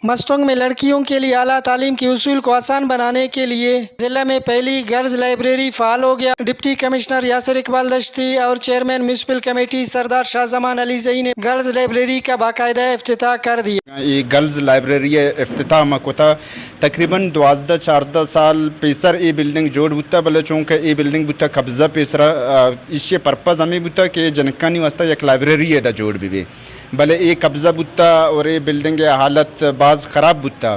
मस्तंग में लड़कियों के लिए आला तालीम के उसूल को आसान बनाने के लिए जिला में पहली गर्ल्स लाइब्रेरी फाल हो गया। डिप्टी कमिश्नर यासिर इकबाल दश्ती और चेयरमैन म्यूनसिपल कमेटी सरदार शाहजमान अली जई ने गर्ल्स लाइब्रेरी का बाकायदा इफ्तिताह कर दिया। ये गर्ल्स लाइब्रेरी इफ्तिताह कोता तकरीबन 12-14 साल पेसर ये बिल्डिंग जोड़ बुता बले चूँकि ये बिल्डिंग बुता कब्जा पेसरा इससे पर्पज़ हमें बुता कि जनकानी वास्ता एक लाइब्रेरी है दा जोड़ भी भले ये कब्जा बुता और ये बिल्डिंग हालत बाज़ ख़राब बुता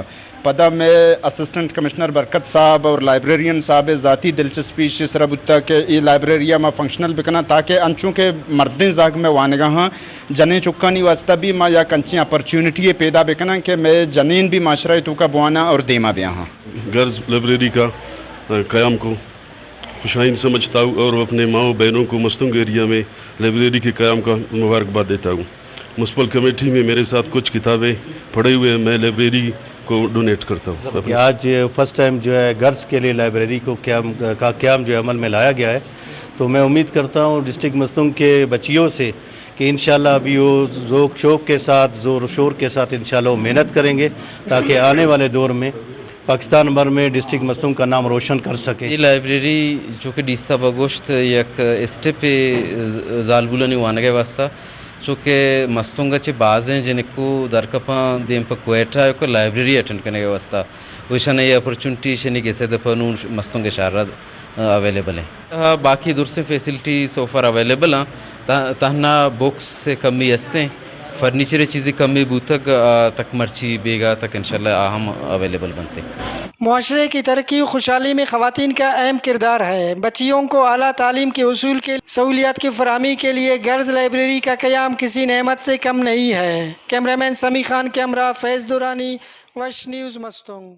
पदा में असिस्टेंट कमिश्नर बरकत साहब और लाइब्रेरियन साहब ज़ाती दिलचस्पी शिसरा बुता के ये लाइब्रेरिया में फंक्शनल बिकना ताकि अंचों के मर्दें जाग में वानगा हाँ जने चुक्कानी वास्ता भी माँ या कंची अपॉर्चुनिटी पैदा बिकना कि मैं जनीन भी माशरा तो का बुआना और देमा भी यहाँ गर्ल्स लाइब्रेरी का क़याम को खुशाइन समझता हूँ और अपने माओ बहनों को मस्तंग एरिया में लाइब्रेरी के क़याम का मुबारकबाद देता हूँ। म्यूनसिपल कमेटी में मेरे साथ कुछ किताबें पढ़े हुए हैं, मैं लाइब्रेरी को डोनेट करता हूँ। आज फर्स्ट टाइम जो है गर्ल्स के लिए लाइब्रेरी को क़याम जो है अमल में लाया गया है, तो मैं उम्मीद करता हूँ डिस्ट्रिक्ट मस्तंग के बच्चियों से कि इंशाल्लाह अभी वो ज़ोक शौक़ के साथ ज़ोर शोर के साथ इंशाल्लाह वो मेहनत करेंगे ताकि आने वाले दौर में पाकिस्तान भर में डिस्ट्रिक्ट मस्तंग का नाम रोशन कर सके। ये लाइब्रेरी जो कि 20 अगस्त एक स्टेप जालबुलनी वानगे वास्ता चूँकि मस्तंगाचे बाज़ हैं जिनको दरकपा देम पर क्वेटा को लाइब्रेरी अटेंड करने के वास्ता वैसा ये अपॉर्चुनिटी शनि कैसे दफनून मस्तंग शहर अवेलेबल हैं। बाकी दूर से फैसिलिटी सोफर अवेलेबल हैं तहना बुक्स से कमी हंसते फर्नीचर चीज़ें कमी बूतक तक मर्ची बेगा तक इंशाल्लाह अहम अवेलेबल बनते हैं। मुआशरे की तरक्की खुशहाली में ख़वातीन का अहम किरदार है। बच्चियों को आला तालीम के उसूल के सहूलियात की फराहमी के लिए गर्ल्स लाइब्रेरी का क़याम किसी नेमत से कम नहीं है। कैमरामैन समी खान कैमरा फैज़ दुरानी, वश न्यूज़ मस्तंग।